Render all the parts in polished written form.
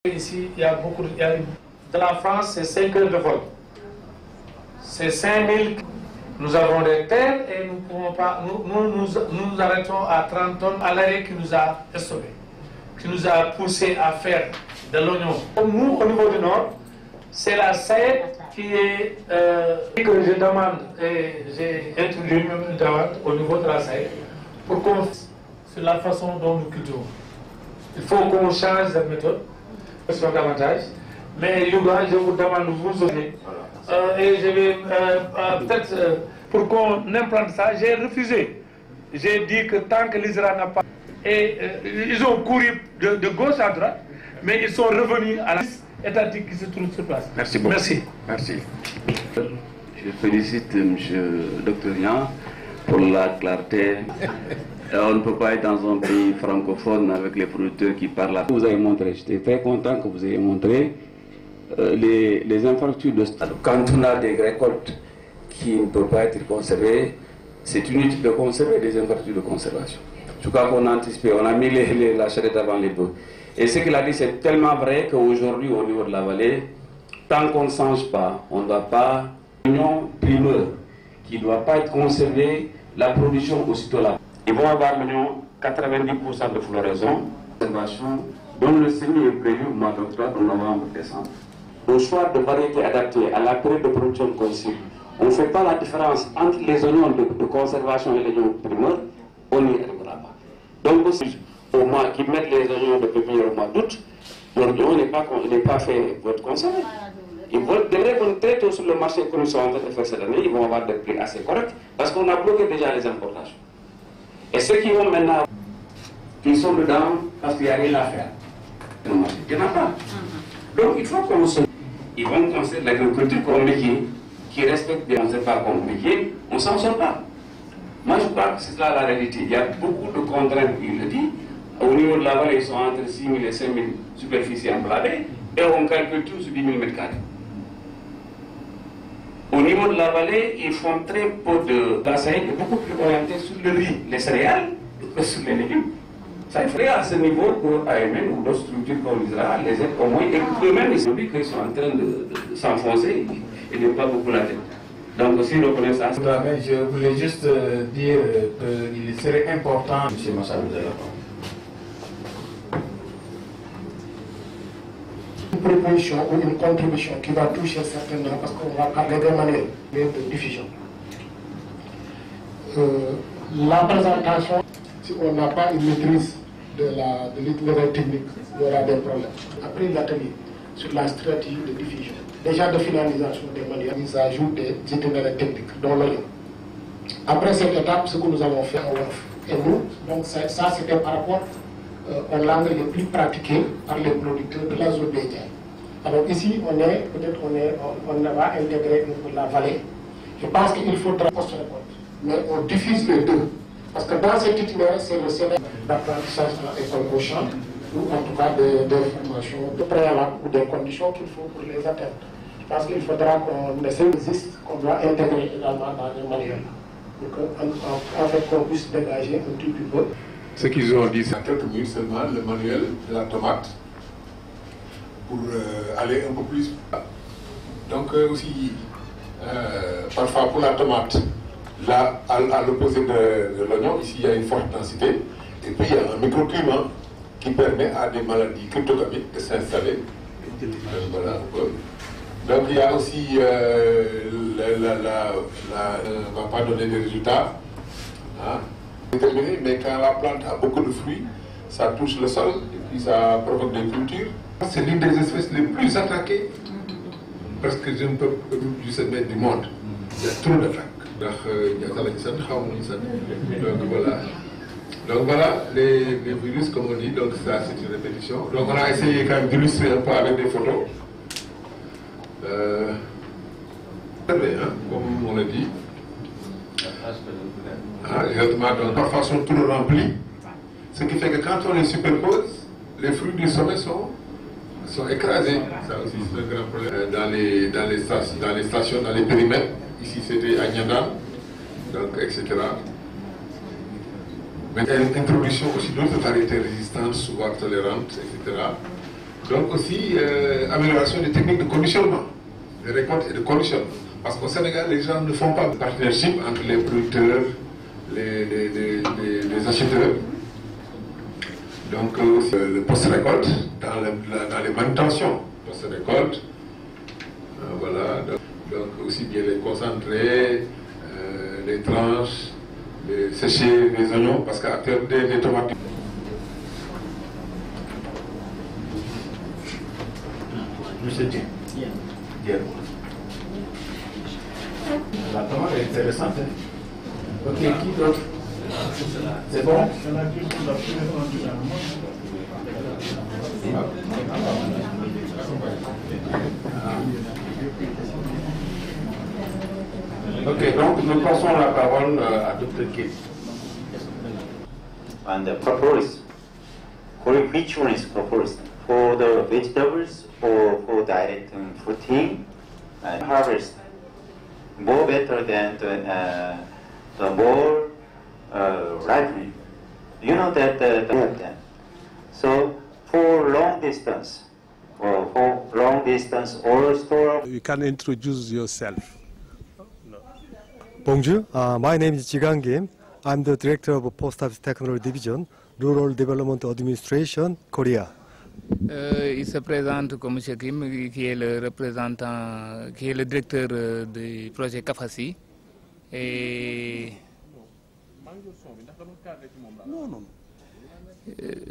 Ici, il y a beaucoup de la France, c'est 5 heures de vol. C'est 5000. Nous avons des terres et nous ne pouvons pas. Nous arrêtons à 30 tonnes à l'arrêt qui nous a stoppé, qui nous a poussé à faire de l'oignon. Nous, au niveau du Nord, c'est la SAED qui est. Que je demande, et j'ai introduit même une demande au niveau de la SAED pour qu'on. C'est la façon dont nous cultivons. Il faut qu'on change cette méthode. Davantage. Mais Louga, je vous demande vous aussi. Et je vais peut-être pour qu'on implante ça, j'ai refusé. J'ai dit que tant que l'Israël n'a pas. Et ils ont couru de gauche à droite, mais ils sont revenus à la liste étatique qui se trouve sur place. Merci beaucoup. Merci. Merci. Je félicite M. Dr Niang pour la clarté. On ne peut pas être dans un pays francophone avec les producteurs qui parlent. Vous avez montré, j'étais très content que vous ayez montré les infrastructures de stade. Quand on a des récoltes qui ne peuvent pas être conservées, c'est inutile de conserver des infrastructures de conservation. Je crois qu'on a anticipé, on a mis la charrette avant les bœufs. Et ce qu'il a dit, c'est tellement vrai qu'aujourd'hui, au niveau de la vallée, tant qu'on ne change pas, on ne doit pas. L'union primeur qui ne doit pas être conservée, la production aussitôt là. Ils vont avoir 90% de floraison, dont le semis est prévu au mois d'octobre, novembre, décembre. Au choix de variétés adaptées à la période de production possible, on ne fait pas la différence entre les oignons de conservation et les oignons primeurs, on n'y arrivera pas. Donc aussi, au mois qui mettent les oignons de pépinière au mois d'août, l'oignon n'est pas fait pour être conservé. Ils devraient très tôt sur le marché comme ils sont en train de faire cette année, ils vont avoir des prix assez corrects parce qu'on a bloqué déjà les importations. Et ceux qui vont maintenant, qui sont dedans parce qu'il n'y a rien à faire, il n'y en a pas. Donc il faut qu'on se... Ils vont considérer l'agriculture comme métier, qui respecte bien, on ne sait pas comme métier, on ne s'en sort pas. Moi je crois que c'est là la réalité. Il y a beaucoup de contraintes, il le dit. Au niveau de la vallée, ils sont entre 6 000 et 5 000 superficies enclavées, et on calcule tout sur 10 000 m². Au niveau de la vallée, ils font très peu de bassin, et beaucoup plus orienté sur le riz, les céréales, que sur les légumes. Ça, il faudrait à ce niveau pour AMN ou d'autres structures comme l'Israël les aident au moins, et qu'eux-mêmes, ils ont dit qu'ils sont en train de s'enfoncer et de ne pas beaucoup la tête. Donc, si nous connaissons ça. Je voulais juste dire qu'il serait important, M. Machado de la une proposition ou une contribution qui va toucher certainement, parce qu'on va parler des manuels de diffusion. La présentation, si on n'a pas une maîtrise de l'itinéraire technique, il y aura des problèmes. Après l'atelier sur la stratégie de diffusion, déjà de finalisation des manuels, ils ajoutent des itinéraires techniques, dont l'oignon. Après cette étape, ce que nous avons fait en Wolof. Et nous, donc ça c'était par rapport aux langues les plus pratiquées par les producteurs de la zone des Diaye. Alors ici, on va intégrer la vallée. Je pense qu'il faudra post-récolte. Mais on diffuse les deux. Parce que dans cet itinéraire, c'est le scénario d'apprentissage à l'école au champ, ou en tout cas des formations de préalable ou des conditions qu'il faut pour les atteindre. Je pense qu'il faudra qu'on essaie qu'on doit intégrer également dans les manuels. En fait, qu'on puisse dégager un tout petit peu. Ce qu'ils ont dit, c'est en quelques minutes seulement, le manuel de la tomate, pour aller un peu plus. Donc aussi, parfois pour la tomate, là, à l'opposé de l'oignon, ici il y a une forte densité, et puis il y a un microclimat qui permet à des maladies cryptogamiques de s'installer. Voilà un peu. Donc il y a aussi, on ne va pas donner des résultats. Hein. Déterminé, mais quand la plante a beaucoup de fruits, ça touche le sol et puis ça provoque des cultures. C'est l'une des espèces les plus attaquées, parce que je ne peux plus se mettre du monde. Il y a trop d'attaques. Donc voilà, les virus, comme on dit, donc ça c'est une répétition. Donc on a essayé quand même d'illustrer un peu avec des photos. Comme on l'a dit. Exactement, donc parfois sont tout remplis, ce qui fait que quand on les superpose, les fruits du sommet sont écrasés. Ça aussi c'est un grand problème. Dans les stations, dans les périmètres, ici c'était à Niadan, donc etc. Mais il y a une introduction aussi d'autres variétés résistantes, souvent tolérantes, etc. Donc aussi, amélioration des techniques de conditionnement, de récolte et de conditionnement. Parce qu'au Sénégal, les gens ne font pas de partnership entre les producteurs, les acheteurs. Donc aussi, le post-récolte, dans les manutentions post-récolte. Voilà, donc aussi bien les concentrés, les tranches, les sécher les oignons, parce qu'actuellement des tomates. Monsieur Dieu. La tomate est intéressante. Ok, qui d'autre? C'est bon? Ok, donc nous passons la parole à Dr. Kim. And the propolis, which one is proposed? For the vegetables or for direct fruiting and harvest? More better than the more ripening. You know that them. So for long distance, or store. You can introduce yourself. Bonjour, my name is Jigang Kim. I'm the Director of Post Office Technology Division, Rural Development Administration, Korea. Il se présente comme M. Kim, qui est le représentant, qui est le directeur du projet CAFASI. Et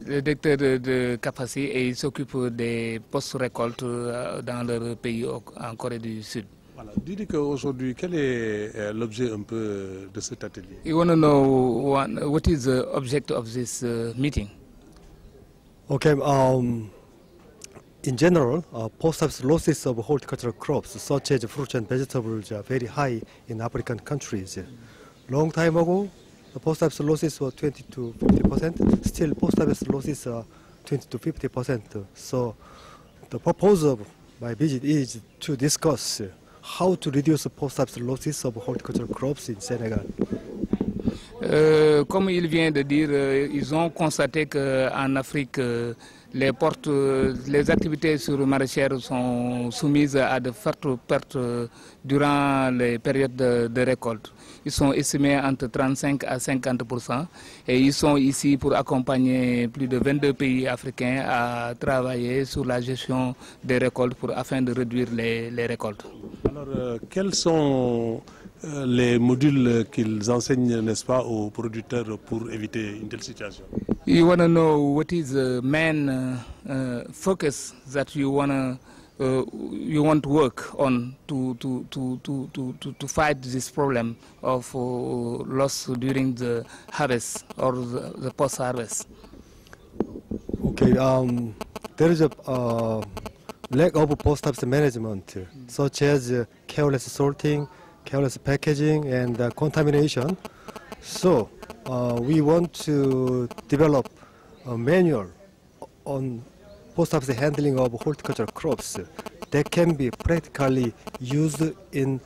le directeur de CAFASI, et il s'occupe des post-récoltes dans leur pays, en Corée du Sud. Voilà. Dites qu'aujourd'hui, quel est l'objet un peu de cet atelier? You want to know what is the object of this meeting? Okay, in general, post office losses of horticultural crops such as fruits and vegetables are very high in African countries. Long time ago, the post office losses were 20 to 50%. Still, post office losses are 20 to 50%. So, the purpose of my visit is to discuss how to reduce the post office losses of horticultural crops in Senegal. Comme il vient de dire, ils ont constaté qu'en Afrique, les activités sur maraîchères sont soumises à de fortes pertes durant les périodes de récolte. Ils sont estimés entre 35 à 50% et ils sont ici pour accompagner plus de 22 pays africains à travailler sur la gestion des récoltes afin de réduire les récoltes. Alors, quels sont les modules qu'ils enseignent, n'est-ce pas, aux producteurs pour éviter une telle situation? You want to know what is the main focus that you want to work on to fight this problem of loss during the harvest or the post-harvest? Okay, there is a lack of post office management, such as careless sorting, careless packaging, and contamination. So we want to develop a manual on post office handling of horticultural crops that can be practically used in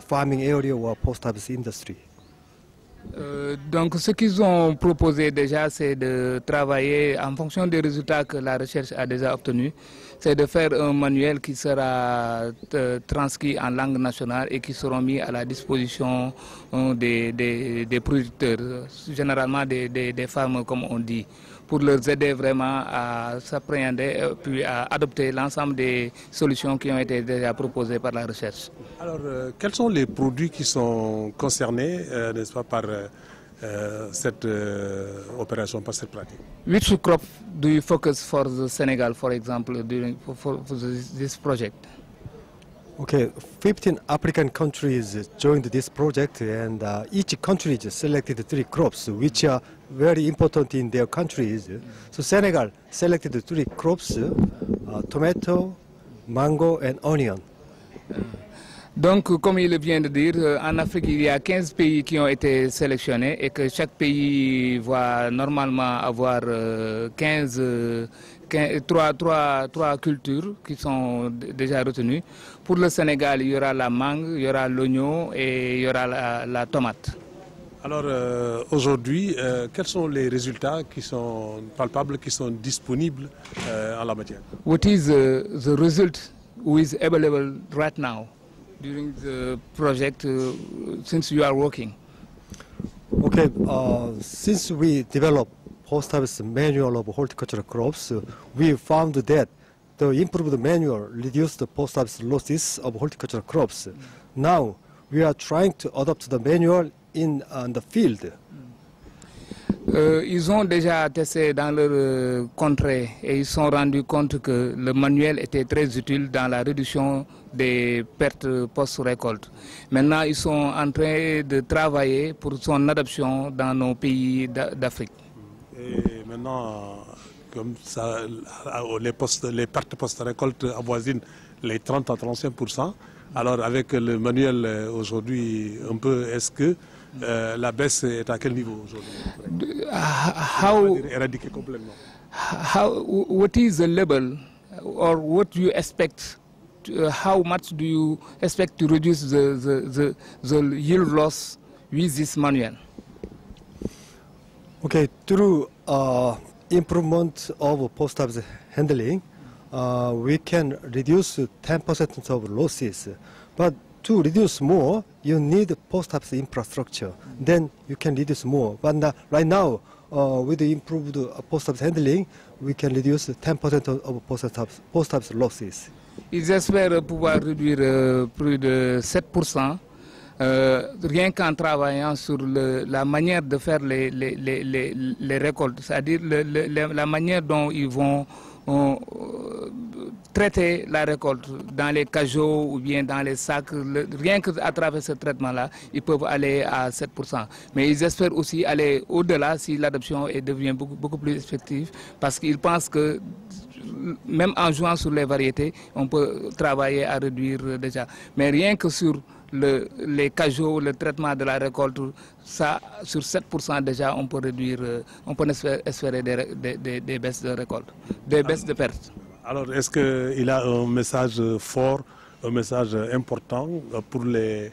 farming area or post office industry. Donc ce qu'ils ont proposé déjà, c'est de travailler en fonction des résultats que la recherche a déjà obtenus, c'est de faire un manuel qui sera transcrit en langue nationale et qui seront mis à la disposition des producteurs, généralement des femmes comme on dit, pour leur aider vraiment à s'appréhender puis à adopter l'ensemble des solutions qui ont été déjà proposées par la recherche. Alors, quels sont les produits qui sont concernés, n'est-ce pas, par cette opération, par cette pratique? Which crop do you focus for the Senegal, for example, for this project? Okay, 15 African countries joined this project, and each country selected 3 crops which are very important in their countries. So Senegal selected 3 crops, tomato, mango and onion. Donc, comme il vient de dire, en Afrique, il y a 15 pays qui ont été sélectionnés et que chaque pays va normalement avoir 3 cultures qui sont déjà retenues. Pour le Sénégal, il y aura la mangue, il y aura l'oignon et il y aura la tomate. Alors aujourd'hui, quels sont les résultats qui sont palpables, qui sont disponibles en la matière? What is the result who is available right now during the project since you are working? Okay, since we developed post-harvest manual of horticultural crops, we found that the improved manual reduced the post-harvest losses of horticultural crops. Now we are trying to adopt the manual in the field. Ils ont déjà testé dans leur contrée et ils se sont rendus compte que le manuel était très utile dans la réduction des pertes post-récolte. Maintenant, ils sont en train de travailler pour son adoption dans nos pays d'Afrique. Et maintenant, comme ça, les pertes post-récolte avoisinent les 30 à 35%. Alors avec le manuel aujourd'hui, un peu, est-ce que la baisse est à quel niveau aujourd'hui? Éradiquer complètement. What is the level, or what do you expect? How much do you expect to reduce the yield loss with this manual? Okay, through improvement of post-harvest handling, we can reduce 10% of losses. But to reduce more, you need post-harvest infrastructure. Then you can reduce more. But right now, with the improved post-harvest handling, we can reduce 10% of post-harvest losses. Ils espèrent pouvoir réduire plus de 7%, rien qu'en travaillant sur la manière de faire les récoltes, c'est-à-dire la manière dont ils vont traiter la récolte dans les cajots ou bien dans les sacs. Rien qu'à travers ce traitement-là, ils peuvent aller à 7%. Mais ils espèrent aussi aller au-delà si l'adoption devient beaucoup plus effective, parce qu'ils pensent que même en jouant sur les variétés, on peut travailler à réduire déjà. Mais rien que sur les cajots, le traitement de la récolte, ça, sur 7% déjà, on peut réduire, on peut espérer des baisses de récolte, des baisses de pertes. Alors, est-ce qu'il a un message fort, un message important pour les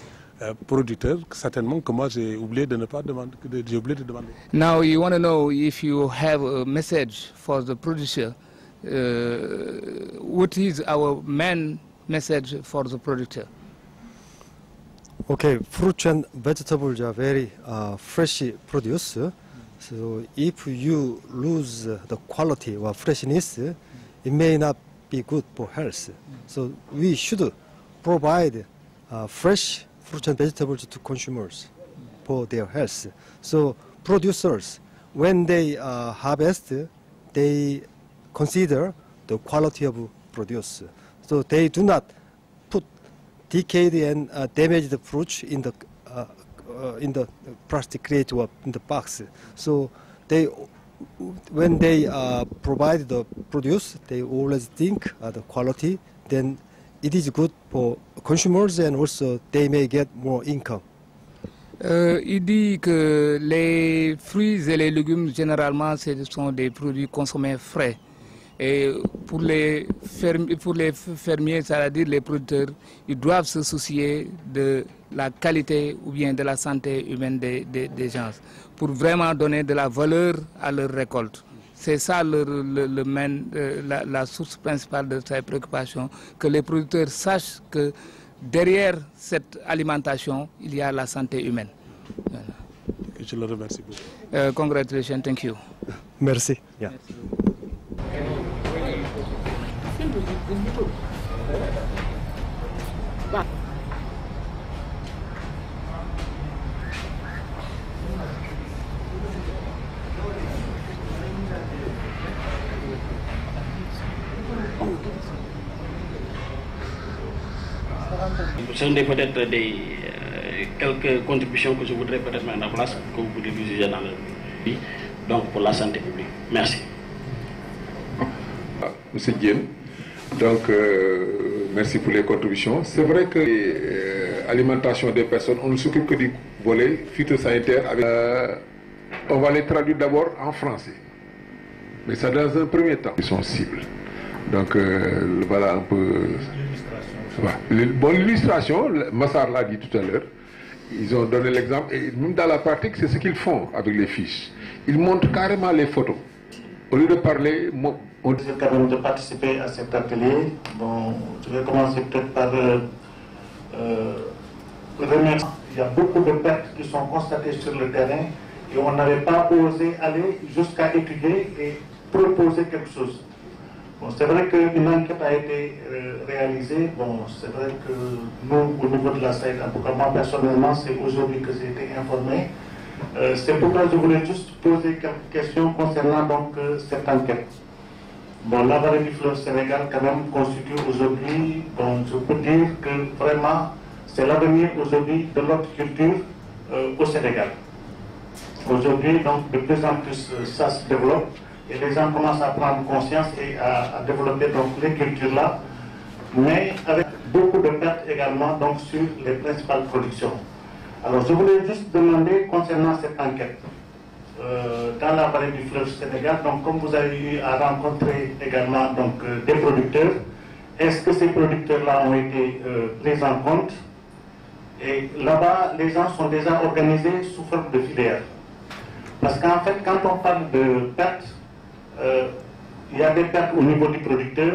producteurs, certainement que moi j'ai oublié de ne pas demander, j'ai oublié de demander. Now you want to know if you have a message for the producer. What is our main message for the producer? Okay, fruits and vegetables are very fresh produce. So if you lose the quality or freshness, it may not be good for health. So we should provide fresh fruits and vegetables to consumers for their health. So producers, when they harvest, they consider the quality of produce. So they do not put decayed and damaged fruits in the plastic crate or in the box. So they, when they provide the produce, they always think the quality. Then it is good for consumers and also they may get more income. Il dit que les fruits et les légumes, généralement, ce sont des produits consommés frais. Et pour les fermiers, c'est-à-dire les producteurs, ils doivent se soucier de la qualité ou bien de la santé humaine des gens, pour vraiment donner de la valeur à leur récolte. C'est ça la source principale de ces préoccupations, que les producteurs sachent que derrière cette alimentation, il y a la santé humaine. Voilà. Je le remercie beaucoup. Congratulations, thank you. Merci. Yeah. Ce sont peut-être quelques contributions que je voudrais peut-être mettre en place que vous pouvez utiliser dans le pays, donc pour la santé publique. Merci. Monsieur Diem, donc merci pour les contributions. C'est vrai que l'alimentation des personnes, on ne s'occupe que du volet phytosanitaire. On va les traduire d'abord en français, mais ça dans un premier temps. Ils sont cibles. Donc voilà un peu. Bon, l'illustration, Massar l'a dit tout à l'heure, Ils ont donné l'exemple, et même dans la pratique, c'est ce qu'ils font avec les fiches. Ils montrent carrément les photos. Au lieu de parler, on décide quand même de participer à cet atelier. Bon, je vais commencer peut-être par remercier. Il y a beaucoup de pertes qui sont constatées sur le terrain et on n'avait pas osé aller jusqu'à étudier et proposer quelque chose. Bon, c'est vrai qu'une enquête a été réalisée. Bon, c'est vrai que nous, au niveau de la SAID, en tout cas moi personnellement, c'est aujourd'hui que j'ai été informé. C'est pourquoi je voulais juste poser quelques questions concernant donc cette enquête. Bon, la vallée du fleuve Sénégal quand même constitue aujourd'hui, bon, je peux dire que vraiment c'est l'avenir aujourd'hui de l'horticulture au Sénégal. Aujourd'hui, donc, de plus en plus, ça se développe et les gens commencent à prendre conscience et à développer donc les cultures là, mais avec beaucoup de pertes également donc sur les principales productions. Alors, je voulais juste demander concernant cette enquête dans la vallée du fleuve Sénégal. Donc, comme vous avez eu à rencontrer également donc des producteurs, est-ce que ces producteurs-là ont été pris en compte? Et là-bas, les gens sont déjà organisés sous forme de filière. Parce qu'en fait, quand on parle de pertes, il y a des pertes au niveau du producteur,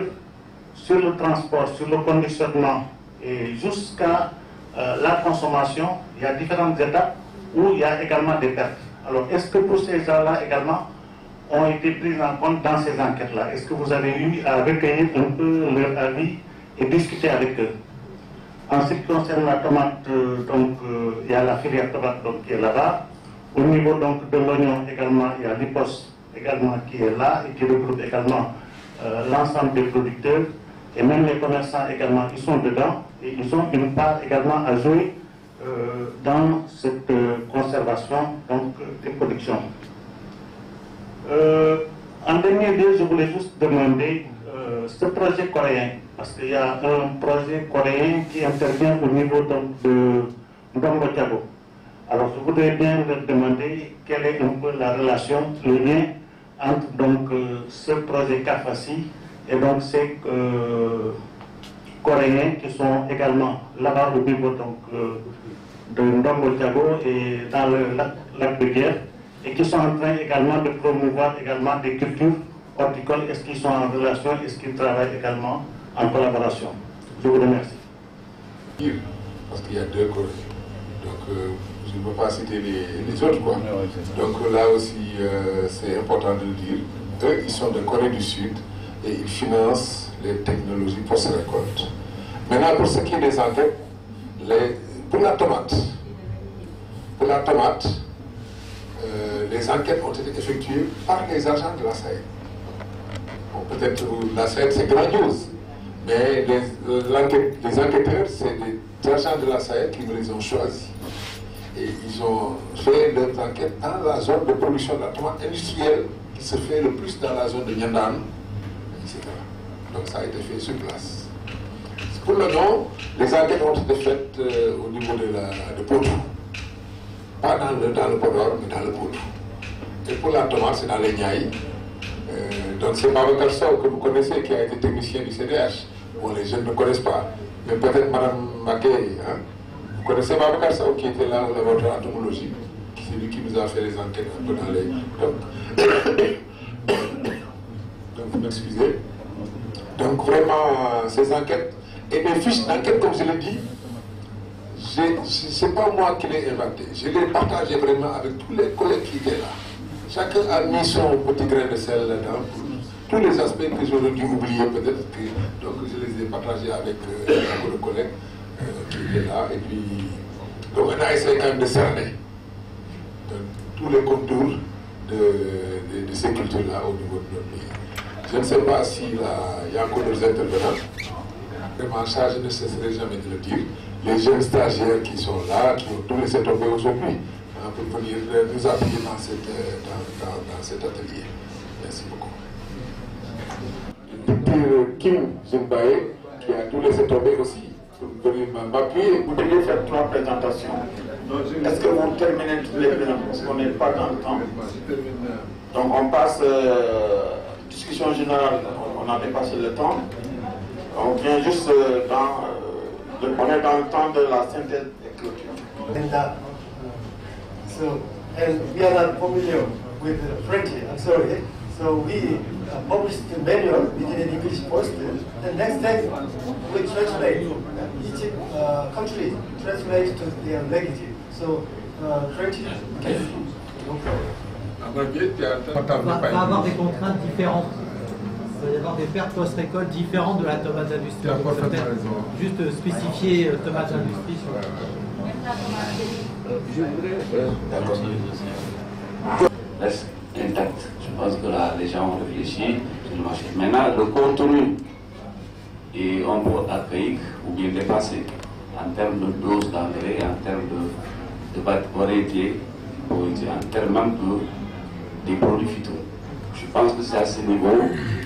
sur le transport, sur le conditionnement et jusqu'à la consommation, il y a différentes étapes où il y a également des pertes. Alors, est-ce que tous ces gens-là également ont été pris en compte dans ces enquêtes-là? Est-ce que vous avez eu à recueillir un peu leur avis et discuter avec eux? En ce qui concerne la tomate, donc il y a la filière tomate donc, qui est là-bas. Au niveau donc de l'oignon également, il y a l'IPOS également qui est là et qui regroupe également l'ensemble des producteurs. Et même les commerçants également, ils sont dedans et ils ont une part également à jouer dans cette conservation donc, des productions. En dernier lieu, je voulais juste demander ce projet coréen, parce qu'il y a un projet coréen qui intervient au niveau donc, de Ndongo Thiago. Alors je voudrais bien leur demander quelle est un peu la relation, le lien entre donc, ce projet CAFACI et donc ces Coréens qui sont également là-bas au niveau donc, de Ndongo Thiago et dans le lac de Guerre et qui sont en train également de promouvoir également des cultures horticoles. Est-ce qu'ils sont en relation, est-ce qu'ils travaillent également en collaboration? Je vous remercie. Parce qu'il y a deux Coréens. Donc je ne peux pas citer les autres quoi. Donc là aussi c'est important de le dire. Eux ils sont de Corée du Sud et ils financent les technologies post-récolte. Maintenant pour ce qui est des enquêtes, pour la tomate, les enquêtes ont été effectuées par les agents de la SAID. Bon, peut-être la SAID c'est grandiose, mais les enquêteurs c'est des agents de la SAID qui les ont choisis. Et ils ont fait leurs enquêtes dans la zone de production de la tomate industrielle qui se fait le plus dans la zone de Nyandan, etc. Donc ça a été fait sur place. Pour le nom, les enquêtes ont été faites au niveau de Potou. Pas dans le Podor, mais dans le Potou. Et pour la tomate, c'est dans les Niaï. Donc c'est Babacar Sow que vous connaissez, qui a été technicien du CDH. Bon, les jeunes ne connaissent pas. Mais peut-être Mme Mackay, hein? Vous connaissez Babacar Sow qui était là au laboratoire d'entomologie. C'est lui qui nous a fait les enquêtes un peu dans les... Donc vous m'excusez. Donc vraiment, ces enquêtes, et mes fiches d'enquête, comme je l'ai dit, c'est pas moi qui l'ai inventé. Je l'ai partagé vraiment avec tous les collègues qui étaient là. Chacun a mis son petit grain de sel là-dedans pour tous les aspects que j'aurais dû oublier peut-être. Donc je les ai partagés avec beaucoup de collègues qui étaient là. Et puis, donc on a essayé quand même de cerner tous les contours de ces cultures-là au niveau de notre pays. Je ne sais pas s'il y a encore des intervenants. Vraiment, ça, je ne cesserai jamais de le dire. Les jeunes stagiaires qui sont là, qui ont tout laissé tomber aujourd'hui, pour venir nous appuyer dans cet atelier. Merci beaucoup. Kim Zimbaye, qui a tout laissé tomber aussi, pour venir m'appuyer. Vous devez faire 3 présentations. Est-ce que vous terminez tous les présentations? Parce qu'on n'est pas dans le temps. Donc on passe discussion générale, on a dépassé le temps. On vient juste dans On est dans le temps de la synthèse et clôture. And we are not familiar with French, I'm sorry. So we published the manual, we did in English first. The next day we translate. Each country translates to their language. So French can no problem. Va avoir des contraintes différentes. Il va y avoir des pertes post-récolte différentes de la tomate d'industrie. Juste spécifier tomate d'industrie. Je reste intact. Je pense que là, les gens ont réfléchi sur le marché. Maintenant, le contenu est un peu archaïque ou bien dépassé en termes de dose d'engrais, en termes de variété, en termes même des produits phyto. Je pense que c'est à ce niveau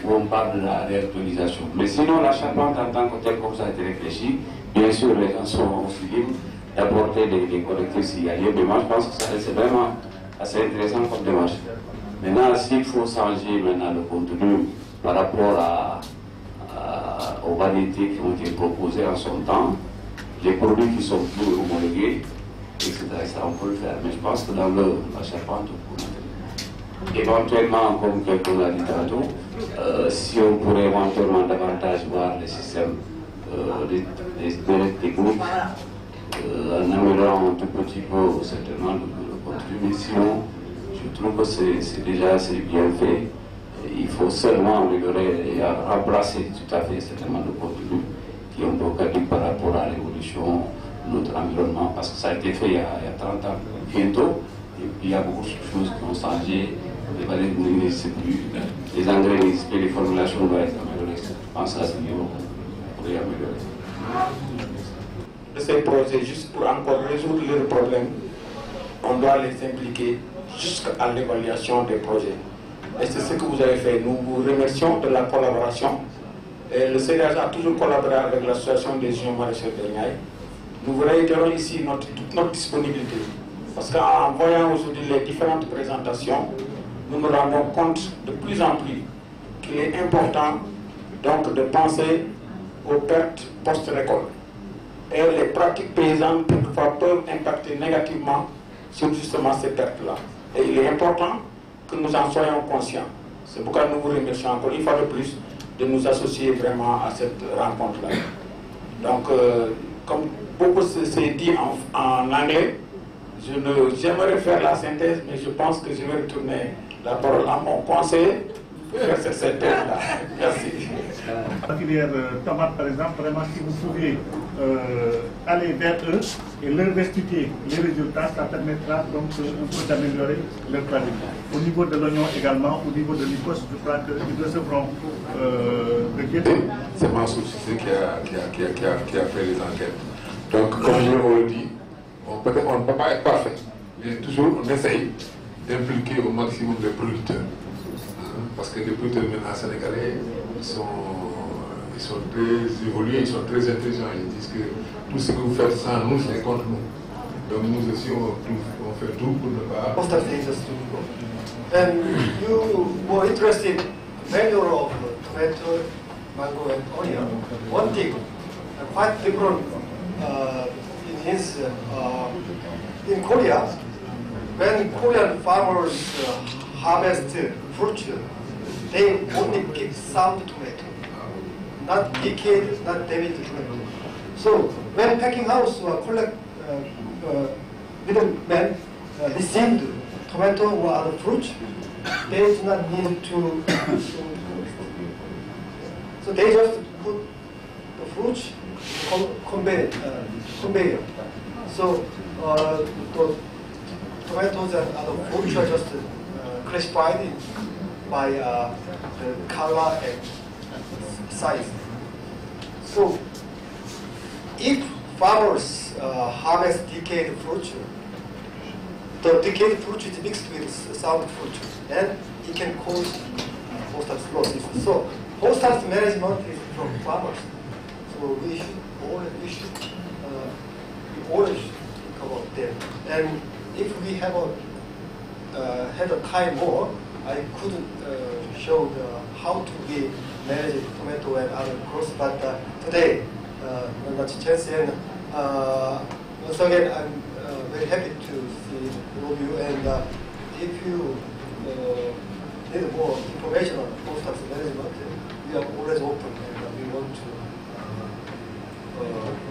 où on parle de la réactualisation. Mais sinon, la charpente en tant que telle, comme ça a été réfléchi, bien sûr, les gens sont aussi libres d'apporter des correctifs s'il y a lieu. Mais moi, je pense que c'est vraiment assez intéressant comme démarche. Maintenant, s'il faut changer maintenant le contenu par rapport aux variétés qui ont été proposées en son temps, les produits qui sont plus homologués, etc., on peut le faire. Mais je pense que dans la charpente, éventuellement, comme quelqu'un l'a dit tantôt, si on pourrait éventuellement davantage voir les systèmes, les techniques, en améliorant un tout petit peu certainement le contenu, mais sinon, je trouve que c'est déjà assez bien fait. Il faut seulement améliorer et remplacer tout à fait certainement le contenu qui est un peu caduc par rapport à l'évolution de notre environnement, parce que ça a été fait il y a 30 ans bientôt, et puis il y a beaucoup de choses qui ont changé, les valeurs n'existent plus, les engrais n'existent plus, les formulations doivent être améliorées. Je pense à ce niveau qu'on pourrait améliorer. De ces projets, juste pour encore résoudre leurs problèmes, on doit les impliquer jusqu'à l'évaluation des projets. Et c'est ce que vous avez fait. Nous vous remercions de la collaboration. Et le CDH a toujours collaboré avec l'association des jeunes maraîchers de Niayes. Nous vous réitérons ici toute notre disponibilité. Parce qu'en voyant aujourd'hui les différentes présentations, nous nous rendons compte de plus en plus qu'il est important donc de penser aux pertes post-récolte. Et les pratiques paysannes parfois peuvent impacter négativement sur justement ces pertes-là. Et il est important que nous en soyons conscients. C'est pourquoi nous vous remercions encore une fois de plus de nous associer vraiment à cette rencontre-là. Donc, comme beaucoup s'est dit en anglais, j'aimerais faire la synthèse, mais je pense que je vais retourner la parole à mon conseiller pour faire cette synthèse-là. Merci. La filière tomate, par exemple, vraiment, si vous pouvez aller vers eux et leur expliquer les résultats, ça permettra donc un peu d'améliorer leur pratique. Au niveau de l'oignon également, au niveau de l'ICOS, je crois qu'ils recevront de guetter. C'est Mansour Cissé qui a fait les enquêtes. Donc, comme je vous le dis, on ne peut pas être parfait, mais toujours on essaye d'impliquer au maximum les producteurs. Parce que les producteurs maintenant sénégalais ils sont très évolués, ils sont très intelligents. Ils disent que tout ce que vous faites sans nous, c'est contre nous. Donc nous aussi, on fait tout pour ne pas... And you were interested in the value of tomato, mango and onion. One thing, quite different in Korea, when Korean farmers harvest fruit, they only keep sound tomato, not decayed, not damaged tomato. So when packing house collect middlemen received tomato or other fruit, they do not need to. So they just put the fruit conveyor. So the tomatoes and other fruits are just classified by the color and size. So if farmers harvest decayed fruit, the decayed fruit is mixed with sound fruit, and it can cause host health losses. So host health management is from farmers. So we should always think about them. And if we have had a time more, I couldn't show how to be manage tomato and other crops, but today very much chance. And once again, I'm very happy to see all of you. And if you need more information on post-tax management, we are always open, and we want to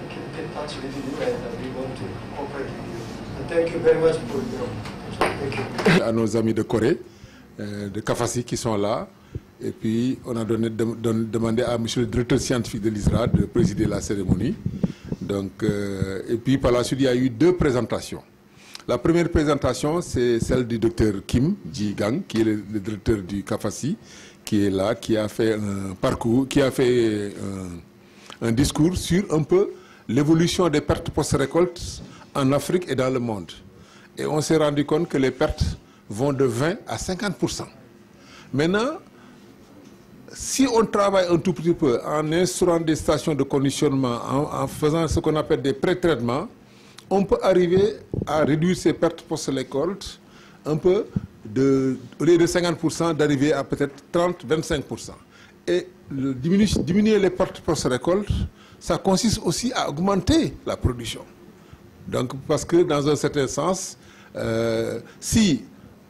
keep in touch with you, and we want to cooperate with you. And thank you very much for your attention. Thank you. À nos amis de Corée, de Kafasi qui sont là. Et puis, on a demandé à M. le directeur scientifique de l'ISRA de présider la cérémonie. Donc, et puis, par la suite, il y a eu 2 présentations. La première présentation, c'est celle du docteur Kim Ji-gang, qui est le directeur du Kafasi, qui est là, qui a fait un parcours, qui a fait un discours sur un peu l'évolution des pertes post-récolte en Afrique et dans le monde. Et on s'est rendu compte que les pertes vont de 20 à 50%. Maintenant, si on travaille un tout petit peu en instaurant des stations de conditionnement, en faisant ce qu'on appelle des pré-traitements, on peut arriver à réduire ces pertes post-récolte un peu, au lieu de 50%, d'arriver à peut-être 30-25%. Et diminuer les pertes post-récolte, ça consiste aussi à augmenter la production. Donc, parce que dans un certain sens, si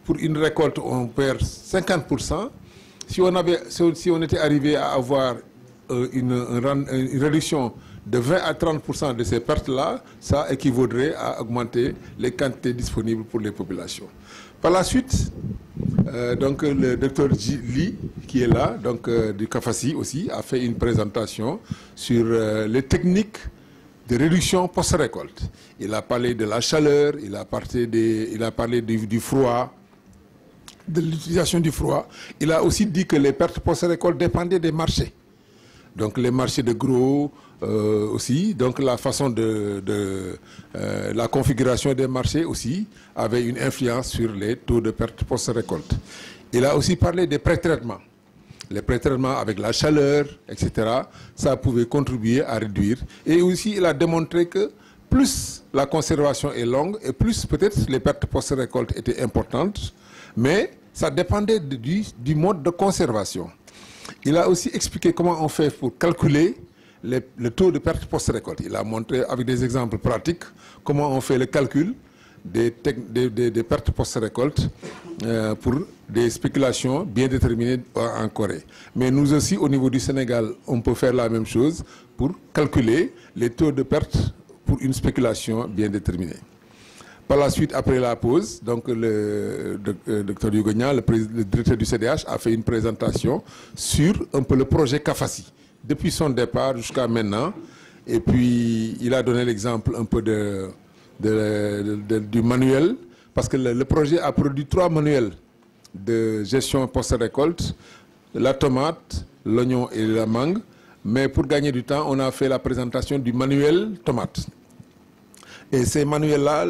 pour une récolte on perd 50%, si on était arrivé à avoir une réduction de 20 à 30% de ces pertes-là, ça équivaudrait à augmenter les quantités disponibles pour les populations. Par la suite, donc le docteur Li, qui est là, donc du Kafasi aussi, a fait une présentation sur les techniques de réduction post-récolte. Il a parlé de la chaleur, il a parlé du froid, de l'utilisation du froid. Il a aussi dit que les pertes post-récolte dépendaient des marchés. Donc les marchés de gros aussi, donc la façon la configuration des marchés aussi avait une influence sur les taux de pertes post-récolte. Il a aussi parlé des pré-traitements. Les pré-traitements avec la chaleur, etc., ça pouvait contribuer à réduire. Et aussi, il a démontré que plus la conservation est longue et plus peut-être les pertes post-récolte étaient importantes, mais ça dépendait du mode de conservation. Il a aussi expliqué comment on fait pour calculer le taux de perte post-récolte. Il a montré avec des exemples pratiques comment on fait le calcul des pertes post-récolte pour des spéculations bien déterminées en Corée. Mais nous aussi, au niveau du Sénégal, on peut faire la même chose pour calculer les taux de perte pour une spéculation bien déterminée. Par la suite, après la pause, donc le Dr Hugo Niang, le directeur du CDH, a fait une présentation sur un peu le projet Kafasi, depuis son départ jusqu'à maintenant. Et puis, il a donné l'exemple un peu du manuel, parce que le projet a produit 3 manuels de gestion post-récolte, la tomate, l'oignon et la mangue. Mais pour gagner du temps, on a fait la présentation du manuel tomate. Et ces manuels-là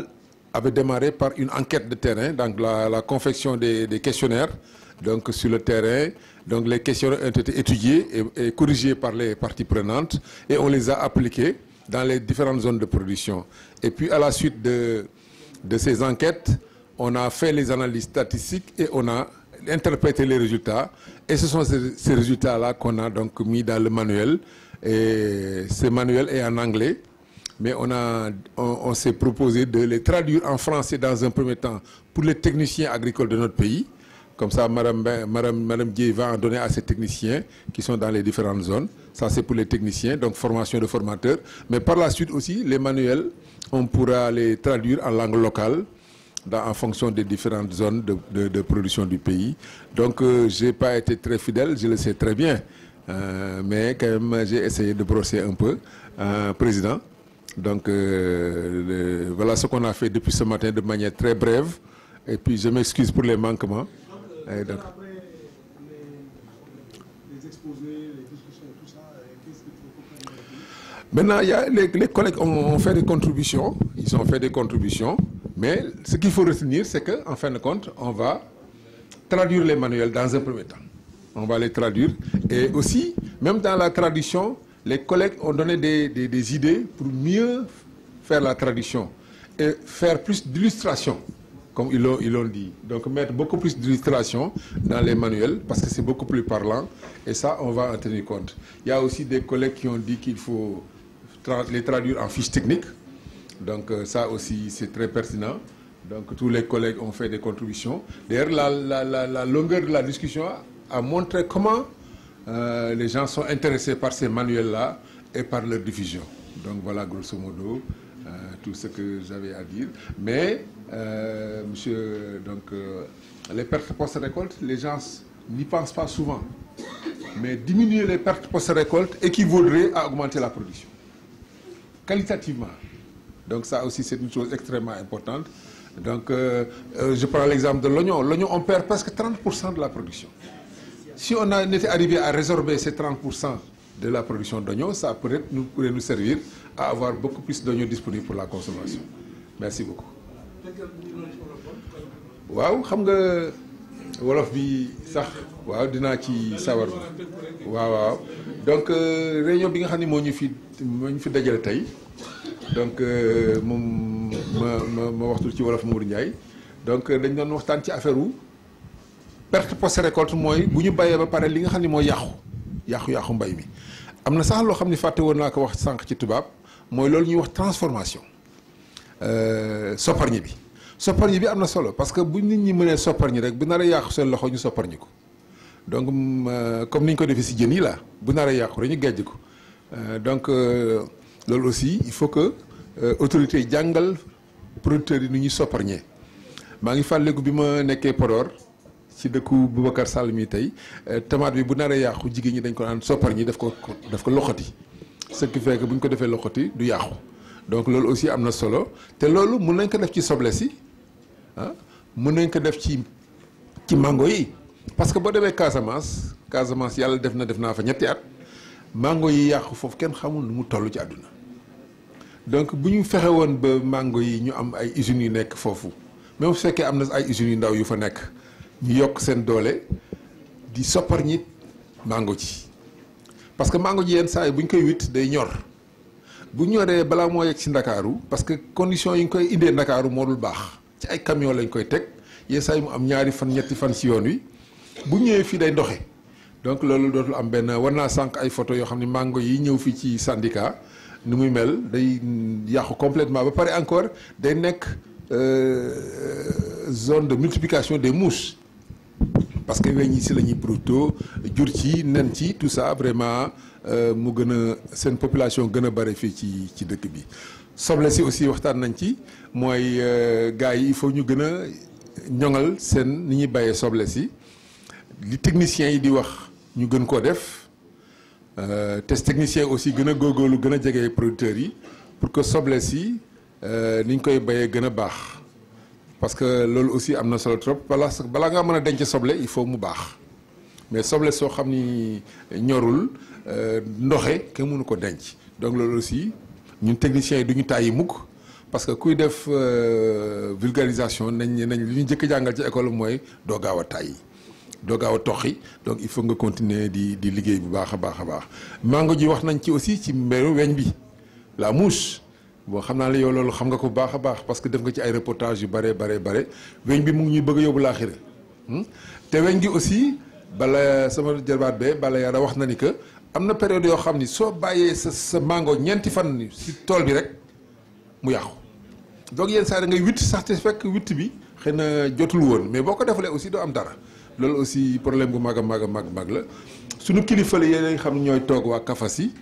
avaient démarré par une enquête de terrain, donc la confection des questionnaires donc sur le terrain. Donc les questionnaires ont été étudiés et corrigés par les parties prenantes et on les a appliqués dans les différentes zones de production. Et puis à la suite de ces enquêtes, on a fait les analyses statistiques et on a interprété les résultats. Et ce sont ces résultats-là qu'on a donc mis dans le manuel. Et ce manuel est en anglais. Mais on s'est proposé de les traduire en français dans un premier temps pour les techniciens agricoles de notre pays. Comme ça, Madame Dieye va en donner à ces techniciens qui sont dans les différentes zones. Ça, c'est pour les techniciens, donc formation de formateurs. Mais par la suite aussi, les manuels, on pourra les traduire en langue locale en fonction des différentes zones de production du pays. Donc, je n'ai pas été très fidèle, je le sais très bien. Mais quand même, j'ai essayé de brosser un peu, Président. Donc, voilà ce qu'on a fait depuis ce matin de manière très brève. Et puis, je m'excuse pour les manquements. Et donc, après les exposés, les discussions et tout ça, qu'est-ce qu'il faut faire? Maintenant, il y a les collègues ont fait des contributions. Ils ont fait des contributions. Mais ce qu'il faut retenir, c'est qu'en fin de compte, on va traduire les manuels dans un premier temps. On va les traduire. Et aussi, même dans la traduction, les collègues ont donné des idées pour mieux faire la traduction et faire plus d'illustrations, comme ils l'ont dit. Donc mettre beaucoup plus d'illustrations dans les manuels parce que c'est beaucoup plus parlant et ça, on va en tenir compte. Il y a aussi des collègues qui ont dit qu'il faut les traduire en fiches techniques. Donc ça aussi c'est très pertinent. Donc tous les collègues ont fait des contributions. D'ailleurs la longueur de la discussion a montré comment les gens sont intéressés par ces manuels-là et par leur diffusion. Donc voilà grosso modo tout ce que j'avais à dire. Mais monsieur, donc les pertes post-récolte, les gens n'y pensent pas souvent. Mais diminuer les pertes post-récolte équivaudrait à augmenter la production qualitativement. Donc ça aussi c'est une chose extrêmement importante. Donc je prends l'exemple de l'oignon. L'oignon, on perd presque 30% de la production. Si on était arrivé à résorber ces 30% de la production d'oignons, ça pourrait nous servir à avoir beaucoup plus d'oignons disponibles pour la consommation. Merci beaucoup. waaw xam nga wolof bi sax waaw dinaa ci sawar waaw donc réunion bi nga xam ne moo ñu fi dajale tey donc moom ma waxtu ci wolof Mourou Ndiaye donc dañ doon waxtaan ci affaire wu perte post récolte mooy bu ñu bàyyee ba pare li nga xam ne mooy yàqu mbay mi. am na sax loo xam ne fàtte woon naa ko wax sànq ci tubaab mooy loolu ñuy wax transformation sopparñi bi am na solo parce que bu nit ñi mënee sopparñi rek bu nar a yàqu seen loxo ñu sopparñi ko donc comme ni ñu ko defee si jën yi la bu nar a yàqu rek ñu gejj ko donc loolu aussi il faut que autorités yi jàngal producteurs yi nu ñuy sopparñee. maa ngi fàttaliku bi ma nekkee Podor ci dëkku Boubacar Sall mi tey tomate bi bu nar a yàqu jigéen ñi dañ ko naan sopparñi daf ko loxoti ce qui fait que bu ñu ko defee loxoti du yàqu donc loolu aussi am na solo te loolu mun nañ ko def ci soble si mën nañ ko def ci mango yi parce que boo demee Casamance yàlla def naa fa ñetti at mango yi yàqu foofu kenn xamul nu mu toll ci àdduna donc bu ñu fexe woon ba mango yi ñu am ay usines yu nekk foofu même su fekkee am na ay usines yu ndaw yu fa nekk ñu yokk seen doole di soppar ñi mango ji parce que mango ji yenn saa yi bu ñu koy witt day ñor bu ñoree balaa moo yegg si Ndakaaru parce que conditions yi ñu koy indee Ndakaaru moo dul baax ci ay camion lañ koy teg yenn saa yi mu am ñaari fan ñetti fan si yoon wi bu ñëwee fii day ndoxe donc loolu dootul am benn war naa sànq ay photo yoo xam ne mango yi ñëw fii ci syndicat ni muy mel day yàqu complètement ba pare encore day nekk zone de multiplication des mouches parce que weñ yi si la ñuy profité jur ci nen ci tout ça vraiment mu gën a seen population gën a bëri fii ci dëkk bi. soble si aussi waxtaan nañ ci mooy gars yi il faut ñu gën a ñoŋal seen ni ñuy bàyyee soble si li techniciens yi di wax ñu gën koo def te techniciens aussi gën a góorgóorlu gën a jege producteurs yi pour que soble si ni ñu koy bayee gën a baax parce que loolu aussi am na solo trop balaa nga mën a denc soble il faut mu baax mais soble soo xam ni ñorul ndoxe kenn mënu ko denc donc loolu aussi ñun techniciens yi du ñu tàyyi mukk parce que kuy def vulgarisation nañ li ñu njëkk jàngal ci école mooy doo gaaw a tàyyi doo gaaw a toxi donc il faut nga continuer di liggéey bu baax a baax a baax mango ji wax nañ ci aussi ci mbiru weñ bi la mouche bon xam naa la yow loolu xam nga ko bu baax a baax parce que def nga ci ay reportage yu bare weñ bi mu ngi ñuy bëgg a yóbbu laaxira te weñ gi aussi bala sama jarbaat bee bala yara wax na ni que am na période yoo xam ni soo bàyyee sa mango ñeenti fan si tool bi rek mu yàqu donc yenn saa da ngay witt sax te fekk witt bi xëy na jotul woon mais boo ko defalee aussi doo am dara loolu aussi problème bu mag la suñu kilifa la yéen xam ne ñooy toog waa Kafasi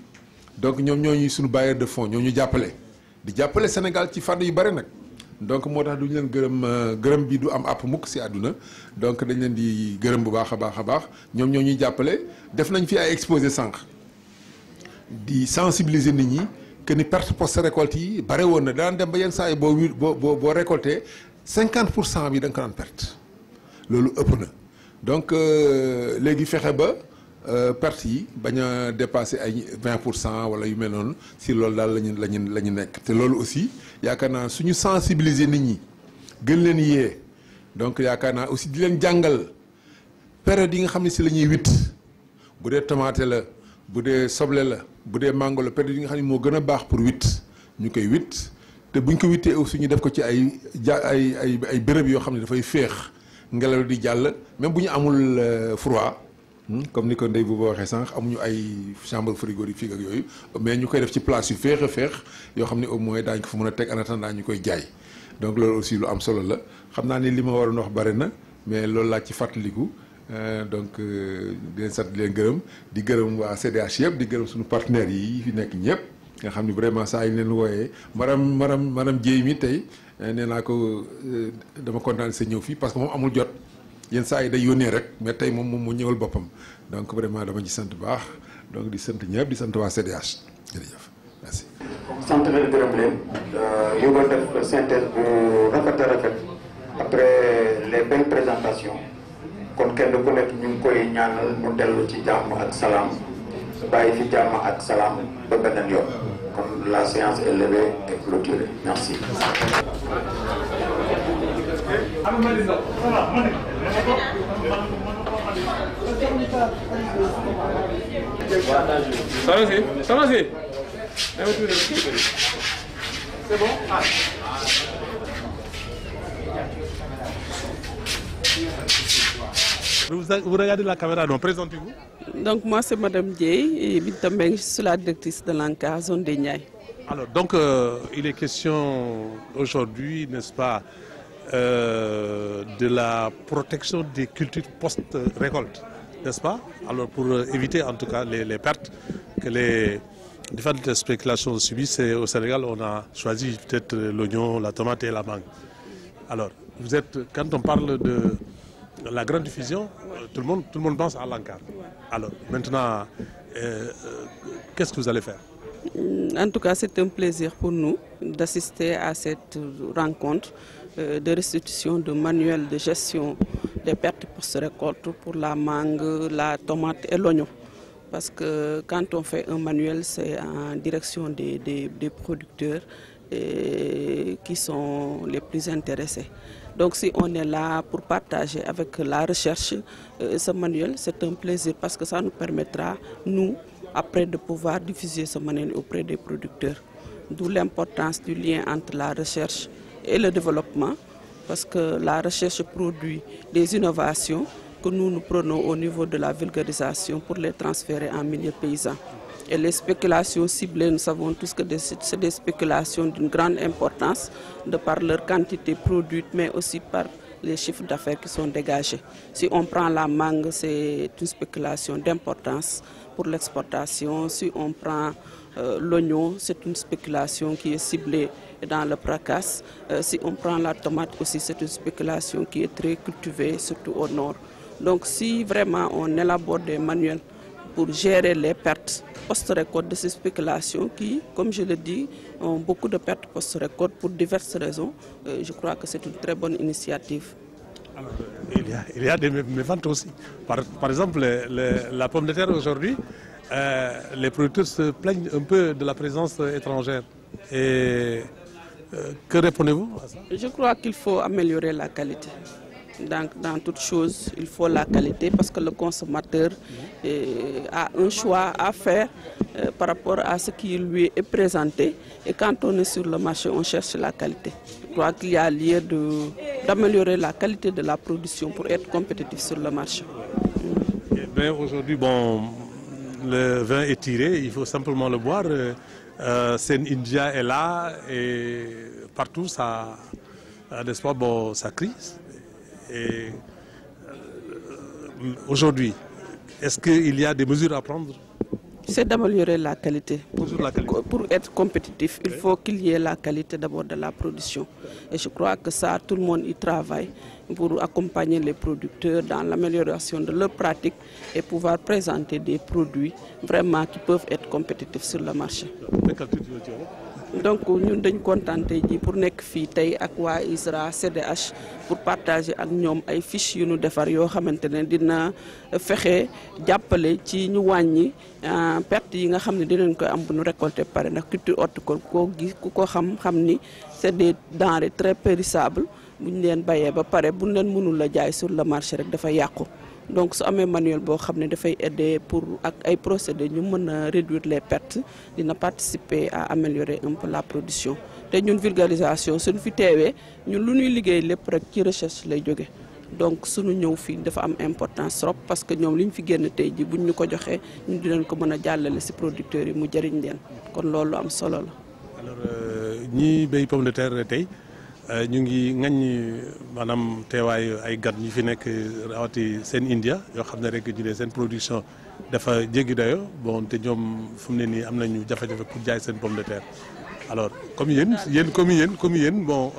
donc ñoom ñooñu suñu bailleur de fonds ñoo ñu jàppale di jàppale Sénégal ci fànn yu bëri nag donc moo tax duñu leen gërëm bi du am àpp mukk si àdduna donc dañ leen di gërëm bu baax a baax ñoom ñoo ñuy jàppale def nañ fi ay exposé sànq di sensibiliser nit ñi que ni perte post récolte yi bare woon na daan dem ba yenn saa yi boo récolté 50% bi da nga ko daan perte loolu ëpp na donc léegi fexe ba perte yi bañ a dépassé ay 20% wala yu mel noonu si loolu daal la ñu nekk te loolu aussi yaakaar naa suñu sensibiliser nit ñi gën leen yee donc yaakaar naa aussi di leen jàngal période yi nga xam ne si la ñuy witt bu dee tomate la bu dee soble la bu dee mango la période yi nga xam ne moo gën a baax pour witt ñu koy witt te buñ ko wittee aussi ñu def ko ci ay béréb yoo xam ne dafay féex ngelaw di jàll même bu ñu amul froid comme ni ko Ndeye Bouba waxee sànq amuñu ay chambre frigorifique ak yooyu mais ñu koy def ci place yu féex a féex yoo xam ne au moins daañu ko fa mën a teg en attendant ñu koy jaay donc loolu aussi lu am solo la xam naa ni li ma waroon wax bari na mais loolu laa ci fàttaliku donc di leen sant di leen gërëm di gërëm waa CDH yëpp di gërëm suñu partenaires yi fi nekk ñëpp nga xam ni vraiment saa yu leen wooyee madame Dieye mi tey nee naa ko dama kontaan sa ñëw fii parce que moom amul jot. yenn saa yi day yónnee rek mais tey moom mu ñëwal boppam donc vraiment dama ci sant baax donc di sant ñëpp di sant waa CDH jërëjëf merci. sant leen gërëm leen yu ko def synthèse bu rafet a rafet après les belles présentations kon kenn ku nekk ñu ngi koy ñaanal mu dellu ci jàmm ak salaam bàyyi fi jàmm ak salaam ba beneen yoon kon la séance est levée et clôturée merci. Ça va, c'est bon. Vous regardez la caméra, donc présentez-vous. Donc moi c'est Madame Dieye et je suis la directrice de l'ANCAR zone des Niayes. Alors donc il est question aujourd'hui, n'est-ce pas, de la protection des cultures post-récolte, n'est-ce pas? Alors pour éviter en tout cas les pertes que les différentes spéculations subissent, au Sénégal on a choisi peut-être l'oignon, la tomate et la mangue. Alors quand on parle de la grande diffusion, tout le monde pense à l'ANCAR. Alors maintenant, qu'est-ce que vous allez faire? En tout cas, c'est un plaisir pour nous d'assister à cette rencontre de restitution de manuels de gestion des pertes post-récolte pour la mangue, la tomate et l'oignon. Parce que quand on fait un manuel, c'est en direction des producteurs qui sont les plus intéressés. Donc si on est là pour partager avec la recherche ce manuel, c'est un plaisir parce que ça nous permettra, nous, après de pouvoir diffuser ce manuel auprès des producteurs. D'où l'importance du lien entre la recherche et le développement, parce que la recherche produit des innovations que nous prenons au niveau de la vulgarisation pour les transférer en milieu paysan. Et les spéculations ciblées, nous savons tous que c'est des spéculations d'une grande importance de par leur quantité produite, mais aussi par les chiffres d'affaires qui sont dégagés. Si on prend la mangue, c'est une spéculation d'importance pour l'exportation. Si on prend l'oignon, c'est une spéculation qui est ciblée dans le PRACAS. Si on prend la tomate aussi, c'est une spéculation qui est très cultivée, surtout au nord. Donc si vraiment on élabore des manuels pour gérer les pertes post-récolte de ces spéculations qui, comme je le dis, ont beaucoup de pertes post-récolte pour diverses raisons, je crois que c'est une très bonne initiative. Alors, il y a des méventes aussi. Par exemple, la pomme de terre aujourd'hui, les producteurs se plaignent un peu de la présence étrangère. Et que répondez-vous à ça? Je crois qu'il faut améliorer la qualité. Dans toute chose, il faut la qualité parce que le consommateur a un choix à faire par rapport à ce qui lui est présenté. Et quand on est sur le marché, on cherche la qualité. Je crois qu'il y a lieu d'améliorer la qualité de la production pour être compétitif sur le marché. Aujourd'hui, bon, le vin est tiré, il faut simplement le boire. Sen India est là et partout, ça, n'est-ce pas, bon, ça crise. Et aujourd'hui, est-ce qu'il y a des mesures à prendre? C'est d'améliorer la qualité. Pour être compétitif, il faut qu'il y ait la qualité d'abord de la production. Et je crois que ça, tout le monde y travaille pour accompagner les producteurs dans l'amélioration de leurs pratiques et pouvoir présenter des produits vraiment qui peuvent être compétitifs sur le marché. Donc nous sommes contents pour nekk fii tey ak waa ISRA CDH pour partager ak ñoom ay fiches yu ñu defar yoo xamante ne dina fexe jàppale ci ñu wàññi perte yi nga xam ne dinañ koy am bu ñu récolter pare ndax culture horticole ku ko xam ni c'est des denrées très périssables bu ñu leen bayee ba pare bu ñu leen mënul la jaay sur le marché rek dafa yàqu. Donc su amee manuel boo xam ne dafay aider pour ak ay procédés ñu mën a réduire les pertes dina participer à améliorer un peu la production te ñun vulgarisation suñu fi teewee ñun lu ñuy liggéey lépp rek ci recherche lay jóge donc suñu ñëw fii dafa am importance trop parce que ñoom li ñu fi génn tey ji buñ ñu ko joxee ñu dinañ ko mën a jàllale ci producteurs yi mu jëriñ leen kon loolu am solo la. alors ñi béy pomme de terre tey ñu ngi ŋaññi maanaam teewaayu ay gan ñi fi nekk rawati seen India yoo xam ne rek ñu ne seen production dafa jéggi dayo bon te ñoom fu mu ne nii am nañu jafe-jafe pour jaay seen pomme de terre alors comme yéen bon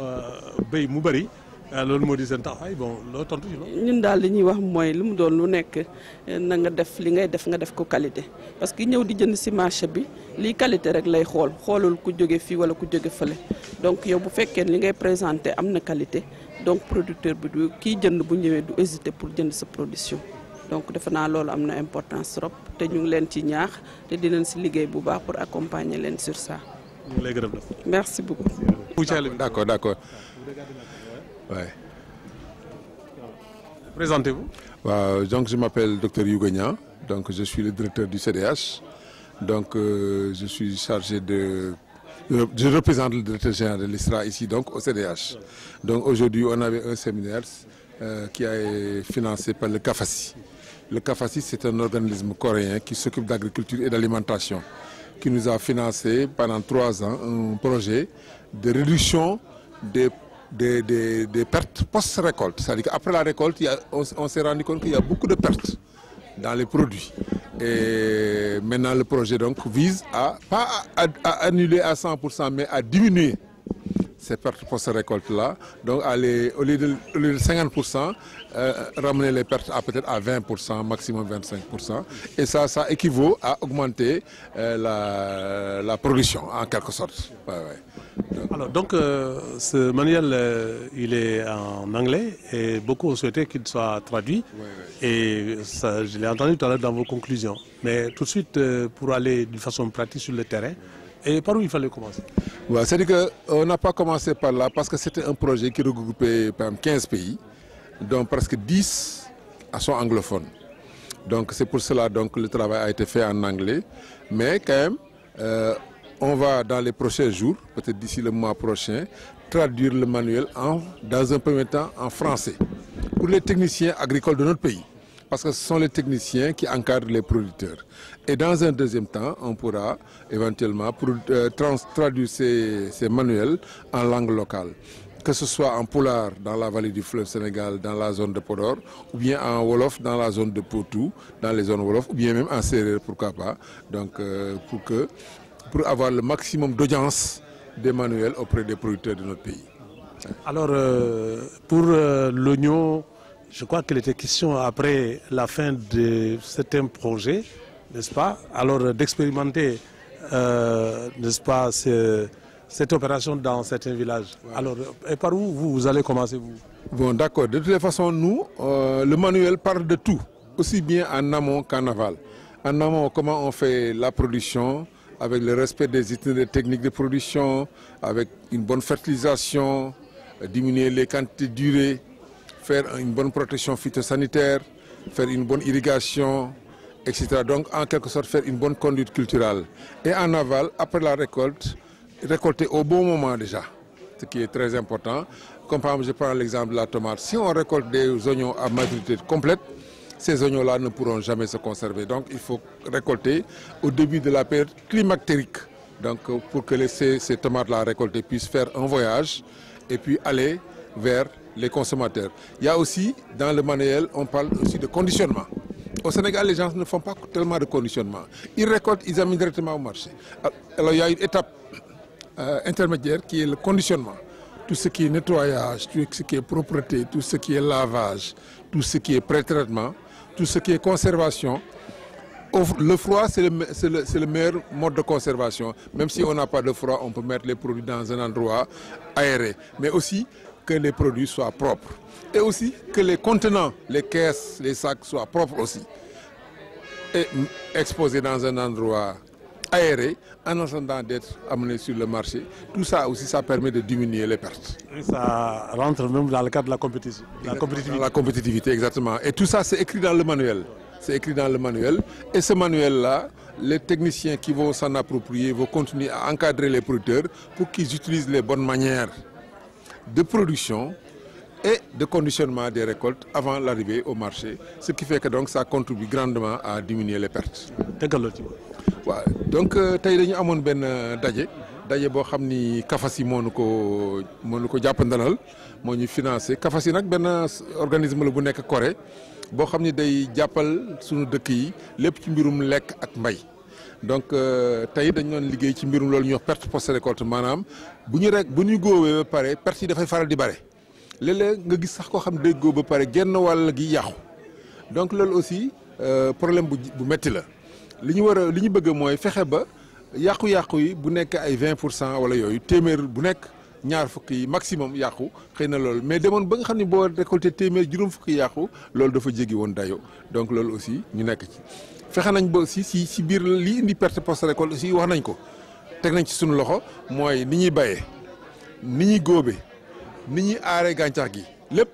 béy mu bëri. loolu moo di seen taxawaay bon loo tontu ci loolu. ñun daal li ñuy wax mooy lu mu doon lu nekk na nga def li ngay def nga def ko qualité parce que ñëw di jënd ci marché bi lii qualité rek lay xoolul ku jóge fii walla ku jóge fële donc yow bu fekkee li ngay présenté am na qualité donc producteur bi du kii jënd bu ñëwee du hésiter pour jënd sa production donc defe naa loolu am na importance trop te ñu ngi leen ci ñaax te dinañ ci liggéey bu baax pour accompagner leen sur ça. ñu ngi lay gërëm nag. merci beaucoup. d'accord. Ouais. Présentez-vous. Donc je m'appelle Dr Yougagna, donc je suis le directeur du CDH. Donc je suis chargé je représente le directeur général de l'ISRA ici donc au CDH. Donc aujourd'hui on avait un séminaire qui a été financé par le CAFASI. Le CAFASI c'est un organisme coréen qui s'occupe d'agriculture et d'alimentation, qui nous a financé pendant 3 ans un projet de réduction des pertes post-récolte. C'est-à-dire qu'après la récolte, on s'est rendu compte qu'il y a beaucoup de pertes dans les produits. Et maintenant, le projet donc vise pas à annuler à 100%, mais à diminuer ces pertes post-récolte-là. Donc, au lieu de 50%, ramener les pertes à peut-être à 20%, maximum 25%. Et ça équivaut à augmenter la production, en quelque sorte. Donc ce manuel, il est en anglais et beaucoup ont souhaité qu'il soit traduit. Et ça, je l'ai entendu tout à l'heure dans vos conclusions. Mais tout de suite, pour aller d'une façon pratique sur le terrain, et par où il fallait commencer? C'est-à-dire qu'on n'a pas commencé par là parce que c'était un projet qui regroupait par exemple, 15 pays, dont presque 10 sont anglophones. Donc c'est pour cela donc, le travail a été fait en anglais. Mais quand même, on va dans les prochains jours, peut-être d'ici le mois prochain, traduire le manuel dans un premier temps en français pour les techniciens agricoles de notre pays. Parce que ce sont les techniciens qui encadrent les producteurs. Et dans un deuxième temps, on pourra éventuellement traduire ces manuels en langue locale. Que ce soit en Pulaar dans la vallée du fleuve Sénégal, dans la zone de Podor, ou bien en Wolof dans la zone de Potou, dans les zones Wolof, ou bien même en Sérère, pourquoi pas. Donc pour avoir le maximum d'audience des manuels auprès des producteurs de notre pays. Alors pour l'oignon, je crois qu'il était question après la fin de certains projets, n'est-ce pas? Alors d'expérimenter, n'est-ce pas, cette opération dans certains villages. Ouais. Alors, et par où vous allez commencer vous? Bon, d'accord. De toutes les façons, nous, le manuel parle de tout, aussi bien en amont qu'en aval. En amont, comment on fait la production, avec le respect des itinéraires techniques de production, avec une bonne fertilisation, diminuer les quantités d'urée, faire une bonne protection phytosanitaire, faire une bonne irrigation, etc. Donc, en quelque sorte, faire une bonne conduite culturelle. Et en aval, après la récolte, récolter au bon moment déjà, ce qui est très important. Comme par exemple, je prends l'exemple de la tomate. Si on récolte des oignons à maturité complète, ces oignons-là ne pourront jamais se conserver. Donc, il faut récolter au début de la période climatérique. Donc, pour que ces tomates-là récoltées puissent faire un voyage et puis aller vers les consommateurs. Il y a aussi, dans le manuel, on parle aussi de conditionnement. Au Sénégal, les gens ne font pas tellement de conditionnement. Ils récoltent, ils amènent directement au marché. Alors, il y a une étape intermédiaire qui est le conditionnement. Tout ce qui est nettoyage, tout ce qui est propreté, tout ce qui est lavage, tout ce qui est pré-traitement, tout ce qui est conservation. Le froid, c'est le meilleur mode de conservation. Même si on n'a pas de froid, on peut mettre les produits dans un endroit aéré. Mais aussi que les produits soient propres. Et aussi que les contenants, les caisses, les sacs soient propres aussi. Et exposés dans un endroit aéré, en attendant d'être amenés sur le marché. Tout ça aussi, ça permet de diminuer les pertes. Et ça rentre même dans le cadre de la compétition. La compétitivité, exactement. Et tout ça, c'est écrit dans le manuel. C'est écrit dans le manuel. Et ce manuel-là, les techniciens qui vont s'en approprier vont continuer à encadrer les producteurs pour qu'ils utilisent les bonnes manières de production et de conditionnement des récoltes avant l'arrivée au marché, ce qui fait que donc ça contribue grandement à diminuer les pertes. waaw donc tey dañu amoon benn daje boo xam ni Kafasi moo nu ko jàppandalal moo ñu financé Kafasi nag benn organisme la bu nekk Corée boo xam ni day jàppal sunu dëkk yi lépp ci mbirum lekk ak mbay. donc tey dañu doon liggéey ci mbirum loolu ñuy wax perte post récolte maanaam bu ñu góobee ba pare perte yi dafay faral di bare léeg-léeg nga gis sax koo xam day góob ba pare genn wàll gi yàqu donc loolu aussi problème bu metti la. li ñu bëgg mooy fexe ba yàqu-yàqu yi bu nekk ay 20% wala yooyu téeméer bu nekk ñaar fukk yi maximum yàqu xëy na loolu mais demoon ba nga xam ne boo récolté téeméer juróom fukk yàqu loolu dafa jéggi woon dayo donc loolu aussi ñu nekk ci. fexe nañ ba aussi si biir li indi perte post récolte aussi wax nañ ko teg nañ ci suñu loxo mooy ni ñuy bayee ni ñuy góobee ni ñuy aaree gàncax gi lépp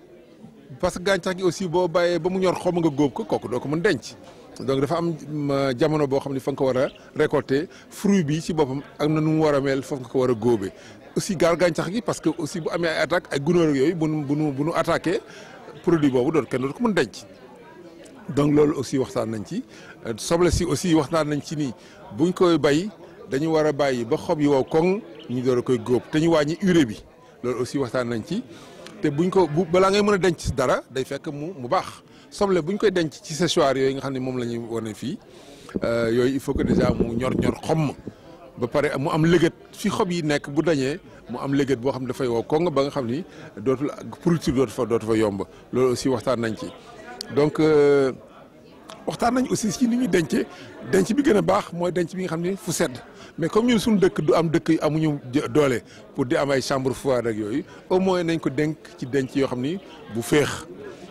parce que gàncax gi aussi boo bàyyee ba mu ñor xom nga góob ko kooku doo ko mën denc. donc dafa am jamono boo xam ne fa nga ko war a récolter fruit bi ci boppam ak na nu mu war a mel foofu nga ko war a góobee aussi gaal gàncax gi parce que aussi bu amee ay attaque ay gunóor yooyu bu nu attaqué produit boobu kenn dootu ko mën denc. donc loolu aussi waxtaan nañ ci soble si aussi waxtaan nañ ci ni buñ koy bay dañu war a bàyyi ba xob yi wow koŋ ñu door a koy góob te ñu wàññi urée bi loolu aussi waxtaan nañ ci te balaa ngay mën a denc dara day fekk mu baax. soble bu ñu koy denc ci séchoir yooyu nga xam ne moom la ñuy wane fii yooyu il faut que déjà mu ñor xomm ba pare mu am lëgët fi xob yi nekk bu dañee mu am lëgët boo xam ne dafay wow koŋ ba nga xam ni dootul pourriture dootu fa yomb loolu aussi waxtaan nañ ci. donc waxtaan nañ aussi ci ni ñuy dencee denc bi gën a baax mooy denc bi nga xam ne fu sedd mais comme ñun suñu dëkk du am dëkk amuñu doole pour di am ay chambre froide ak yooyu au moins nañ ko denc ci denc yoo xam ni bu féex.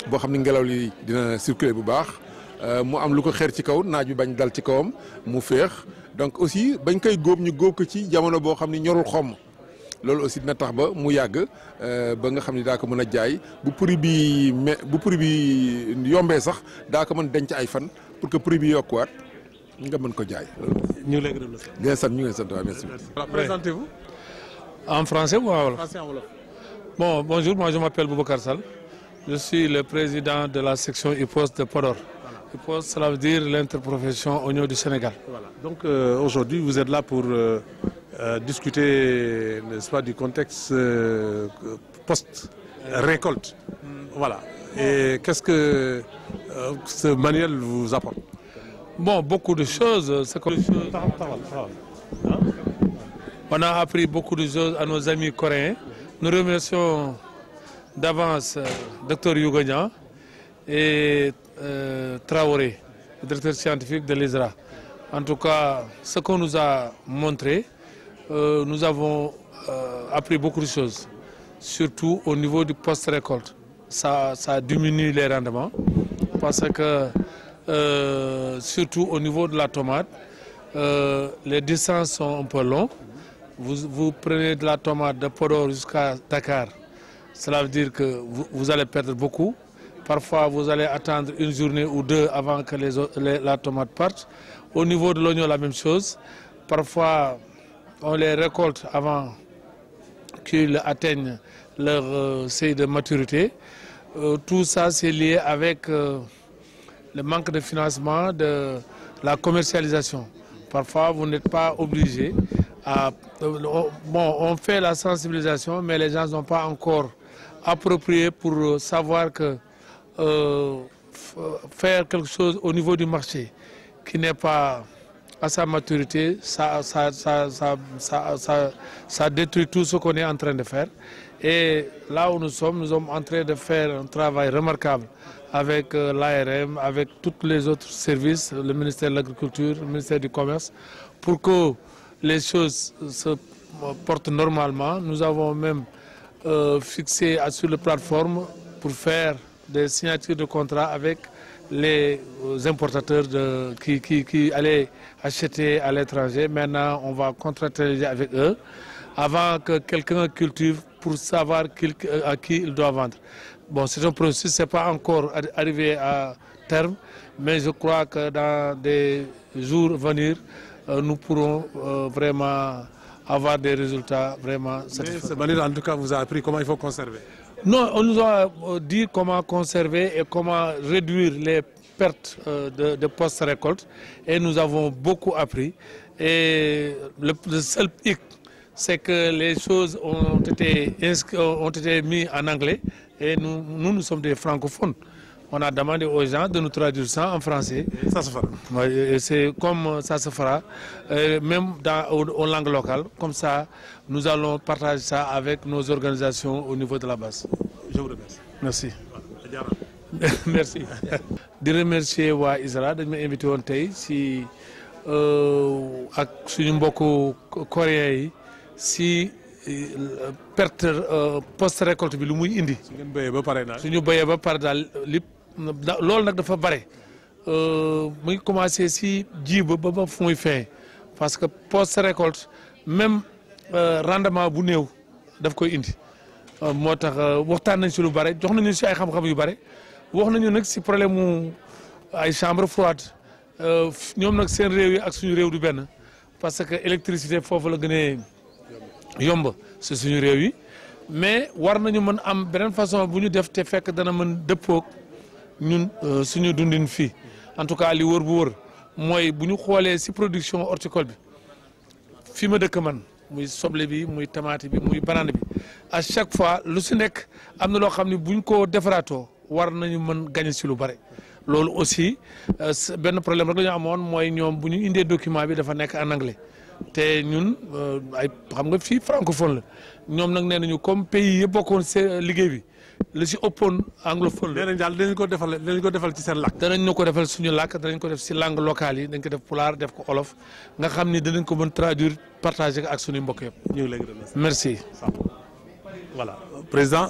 boo xam ne ngelaw li dina circuler bu baax mu am lu ko xeer ci kaw naaj bi bañ dal ci kawam mu féex donc aussi bañ koy góob ñu góob ko ci jamono boo xam ne ñorul xomm loolu aussi dina tax ba mu yàgg ba nga xam ne daa ko mën a jaay bu prix bi yombee sax daa ko mën denc ay fan pour que prix bi yokkuwaat nga mën ko jaay. ñu ngi lay gërëm la sant ñu ngi lay sant waaw merci. Présentez-vous. En français ou en wolof? Français en wolof. Bon, bonjour, moi je m'appelle Boubacar Sall. Je suis le président de la section IPOS de Podor. Voilà. IPOS, cela veut dire l'interprofession oignon du Sénégal. Voilà. Donc aujourd'hui, vous êtes là pour discuter, n'est-ce pas, du contexte post-récolte. Voilà. Et qu'est-ce que ce manuel vous apporte? Bon, beaucoup de choses. On a appris beaucoup de choses à nos amis coréens. Nous remercions d'avance Dr Yougagnan et Traoré, le directeur scientifique de l'ISRA. En tout cas, ce qu'on nous a montré, nous avons appris beaucoup de choses, surtout au niveau du post-récolte. Ça diminue les rendements parce que, surtout au niveau de la tomate, les distances sont un peu longues. Vous prenez de la tomate de Podor jusqu'à Dakar. Cela veut dire que vous allez perdre beaucoup. Parfois, vous allez attendre une journée ou deux avant que la tomate parte. Au niveau de l'oignon, la même chose. Parfois, on les récolte avant qu'ils atteignent leur seuil de maturité. Tout ça, c'est lié avec le manque de financement de la commercialisation. Parfois, vous n'êtes pas obligé à... Bon, on fait la sensibilisation, mais les gens n'ont pas encore approprié pour savoir que faire quelque chose au niveau du marché qui n'est pas à sa maturité, ça détruit tout ce qu'on est en train de faire. Et là où nous sommes en train de faire un travail remarquable avec l'ARM, avec tous les autres services, le ministère de l'Agriculture, le ministère du Commerce, pour que les choses se portent normalement. Nous avons même fixé sur la plateforme pour faire des signatures de contrats avec les importateurs qui allaient acheter à l'étranger. Maintenant, on va contractualiser avec eux avant que quelqu'un cultive pour savoir à qui il doit vendre. Bon, c'est un processus, ce n'est pas encore arrivé à terme, mais je crois que dans des jours à venir, nous pourrons vraiment avoir des résultats vraiment satisfaisants. Ce manuel, en tout cas, vous a appris comment il faut conserver. Non, on nous a dit comment conserver et comment réduire les pertes de post-récolte et nous avons beaucoup appris. Et le seul hic, c'est que les choses ont été mises en anglais et nous sommes des francophones. On a demandé aux gens de nous traduire ça en français. Et ça se fera. Ouais, c'est comme ça se fera, même aux langues locales. Comme ça, nous allons partager ça avec nos organisations au niveau de la base. Je vous remercie. Merci. Merci. De remercier waa ISRA dañ ma invité woon tey si ak suñu mbokku coréens yi si perte post récolte bi lu muy indi. su ngeen béyee ba pare daal suñu béyee ba pare daal li loolu nag dafa bare muy commencé si ji ba fu muy fin parce que post récolte même rendement bu néew daf koy indi moo tax waxtaan nañ si lu bare jox nañu si ay xam-xam yu bare wax nañu nag si problème mu ay chambre froide ñoom nag seen réew yi ak suñu réew du benn parce que électricité foofu la gënee yomb si suñu réew yi mais war nañu mën am beneen façon bu ñu def te fekk dana mën dëppoog ñun suñu dundin fii en tout cas li wër bu wër mooy bu ñu xoolee si production horticole bi fi ma dëkk man muy soble bi muy tomate bi muy banane bi à chaque fois lu si nekk am na loo xam ne buñ ko defaraatoo war nañu mën gagner si lu bare. loolu aussi benn problème rek la ñu amoon mooy ñoom bu ñu indee document bi dafa nekk en anglais te ñun ay xam nga fii francophone la ñoom nag nee nañu comme pays yëpp bokkoon seen liggéey bi la si ëppoon anglophone la. nee nañ daal dinañ ko defal ci seen làkk. danañ ñu ko defal suñu làkk danañ ko def si langue locale yi dañ ko def pulaar def ko olof nga xam ni danañ ko mën traduire partager ko ak suñu mbokk yëpp. ñu ngi lay remercier. Merci. Voilà, président.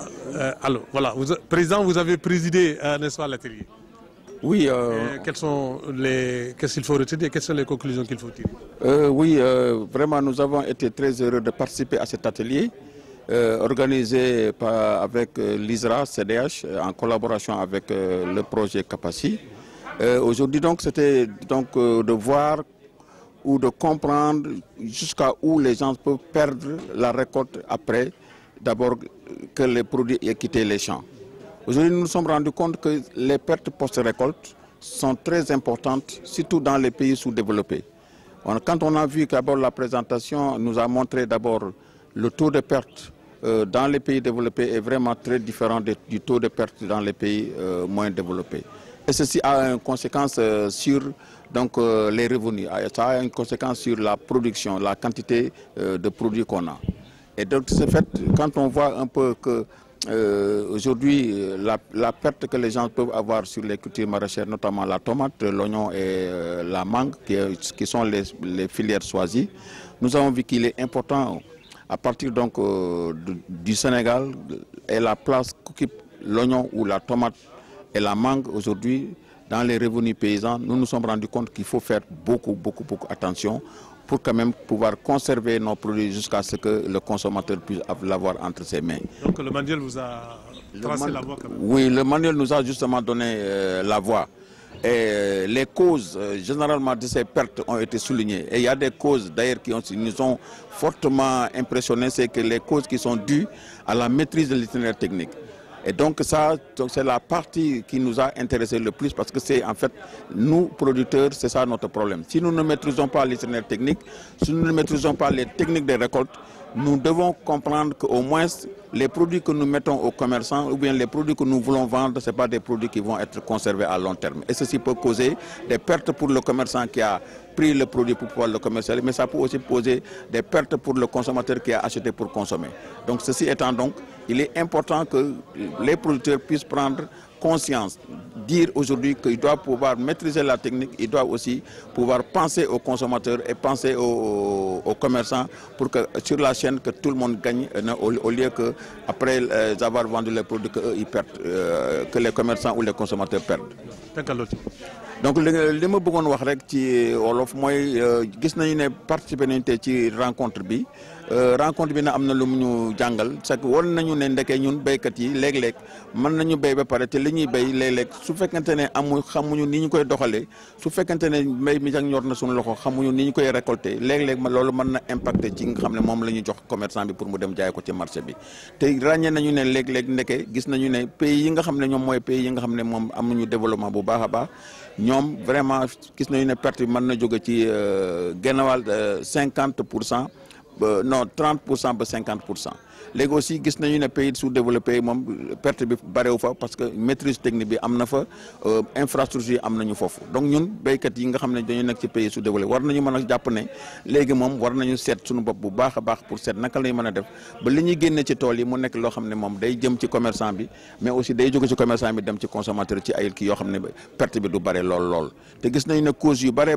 Alors voilà, président, vous avez présidé, n'est-ce pas, l'atelier. Oui. Qu'est-ce qu'il faut retenir? Quelles sont les conclusions qu'il faut tirer? Oui, vraiment, nous avons été très heureux de participer à cet atelier organisé avec l'ISRA, CDH, en collaboration avec le projet Capaci. Aujourd'hui, donc, c'était de voir ou de comprendre jusqu'à où les gens peuvent perdre la récolte après, d'abord que les produits aient quitté les champs. Aujourd'hui, nous nous sommes rendus compte que les pertes post-récolte sont très importantes, surtout dans les pays sous-développés. Quand on a vu d'abord la présentation, nous a montré d'abord le taux de perte dans les pays développés est vraiment très différent du taux de perte dans les pays moins développés. Et ceci a une conséquence sur les revenus, ça a une conséquence sur la production, la quantité de produits qu'on a. Et donc, ce fait, quand on voit un peu que aujourd'hui, la perte que les gens peuvent avoir sur les cultures maraîchères, notamment la tomate, l'oignon et la mangue, qui sont les filières choisies, nous avons vu qu'il est important, à partir donc du Sénégal, et la place qu'occupe l'oignon ou la tomate et la mangue aujourd'hui dans les revenus paysans, nous nous sommes rendus compte qu'il faut faire beaucoup attention pour quand même pouvoir conserver nos produits jusqu'à ce que le consommateur puisse l'avoir entre ses mains. Donc le manuel vous a tracé la voie quand même. Oui, le manuel nous a justement donné la voie. Et les causes généralement de ces pertes ont été soulignées. Et il y a des causes d'ailleurs qui nous ont fortement impressionnés, c'est que les causes qui sont dues à la maîtrise de l'itinéraire technique. Et donc ça, c'est la partie qui nous a intéressé le plus parce que c'est en fait, nous producteurs, c'est ça notre problème. Si nous ne maîtrisons pas l'itinéraire technique, si nous ne maîtrisons pas les techniques de récolte, nous devons comprendre qu'au moins les produits que nous mettons aux commerçants ou bien les produits que nous voulons vendre, ce ne sont pas des produits qui vont être conservés à long terme. Et ceci peut causer des pertes pour le commerçant qui a pris le produit pour pouvoir le commercialiser, mais ça peut aussi poser des pertes pour le consommateur qui a acheté pour consommer. Donc ceci étant donc, il est important que les producteurs puissent prendre conscience, dire aujourd'hui qu'ils doivent pouvoir maîtriser la technique, ils doivent aussi pouvoir penser aux consommateurs et penser aux commerçants pour que sur la chaîne que tout le monde gagne au lieu que après avoir vendu les produits qu'ils perdent, que les commerçants ou les consommateurs perdent. Donc li ma bëggoon wax rek ci wolof mooy gis nañu ne participer nañu tey ci rencontre bi rencontre bi na am na lu mu ñu jàngal c'est que war nañu ne ndeke ñun béykat yi léeg-léeg mën nañu béy ba pare te li ñuy béy léeg-léeg su fekkente ne xamuñu ni ñu koy doxalee su fekkente ne mbéy mi sax ñor na suñu loxo xamuñu ni ñu koy récolter léeg-léeg loolu mën na impacter ci nga xam ne moom la ñu jox commerçant bi pour mu dem jaay ko ci marché bi te ràññee nañu ne léeg-léeg ndeke gis nañu ne pays yi nga xam ne ñoom mooy pays yi nga xam ne moom amuñu développement bu baax a baax ñoom vraiment gis nañu ne perte bi mën na jóge ci genn wàll 50% non 30% ba 50%. léegi aussi gis nañu ne pays sous-développé moom perte bi bareewu fa parce que maîtrise technique bi am na fa infrastructure yi am nañu foofu donc ñun béykat yi nga xam ne dañu nekk ci pays sous-développé war nañu mën a jàpp ne léegi moom war nañu seet suñu bopp bu baax a baax pour seet naka lañu mën a def ba li ñuy génne ci tool yi mu nekk loo xam ne moom day jëm ci commerçant bi mais aussi day jóge ci commerçant bi dem ci consommateur ci ay kii yoo xam ne perte bi du bare lool te gis nañu ne cause yu bare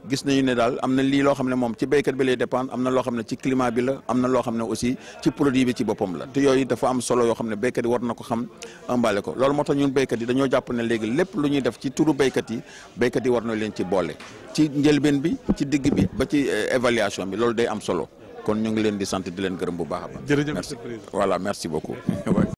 gis nañu ne daal am na lii loo xam ne moom ci béykat bi lay dépendre am na loo xam ne ci climat bi la am na loo xam ne aussi ci produit bi ci boppam la te yooyu dafa am solo yoo xam ne béykat yi war na ko xam ëmbaale ko loolu moo tax ñun béykat yi dañoo jàpp ne léegi lépp lu ñuy def ci turu béykat yi war na leen ci boole ci njëlbeen bi ci digg bi ba ci évaluation bi loolu day am solo kon ñu ngi leen di sant di leen gërëm bu baax a baax. jërëjëf merci voilà merci beaucoup.